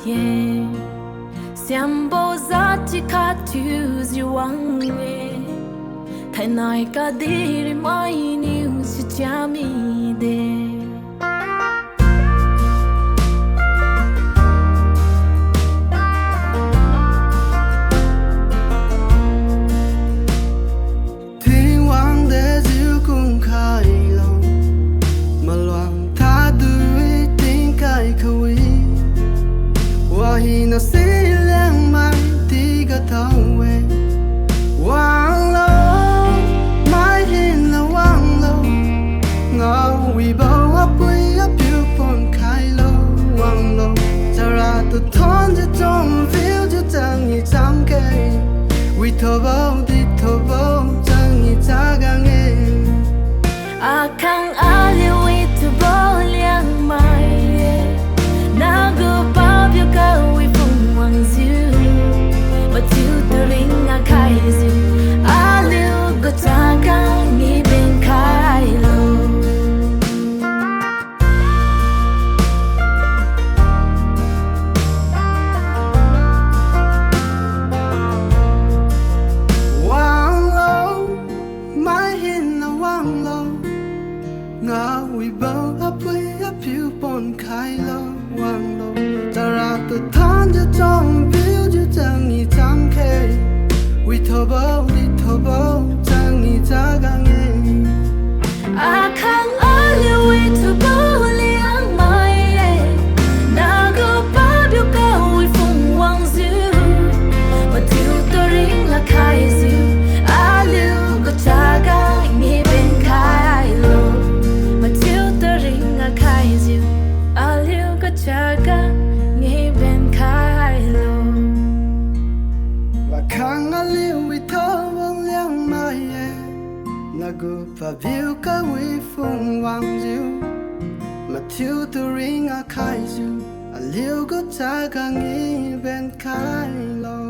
ye Siambo zati ka tues you one way Thanai ka diri mai ni si chami de Nó sẽ lên mai đi cả thâu về Quang lâu mai hin là quang lâu ngao vì bao ấp quy ấp yêu phồn khai lâu quang lâu giờ ra từ thôn cho trong phiếu cho chẳng như chẳng kề vì thơ bao đi thơ bao chẳng như cha gang em Akang aliwi tu bao liang mai na go bao yêu cầu Wang Zhu, but you the ring a kaizu. I live go taka ni ben kailo. Wang lo, mai hin na wang lo. Nga we bow up way up you bon kailo wang lo. Tara từ thon cho trong phiếu cho chẳng nghĩ chẳng kề vì thơ bao đi thơ bao chẳng nghĩ cha gang em Akang aliwi tu bao liang mai na go bao yêu cầu phung Wang Zhu, but you the ring a kaizu. I live go taka ni ben kailo, but you the ring a kaizu. I live go taka Khang a liu vì thơ vang liang mai là gu và view cả vi phung Wang Zhu mà thiếu từ ring a khai Zhu a liu có cha gang bên khai lo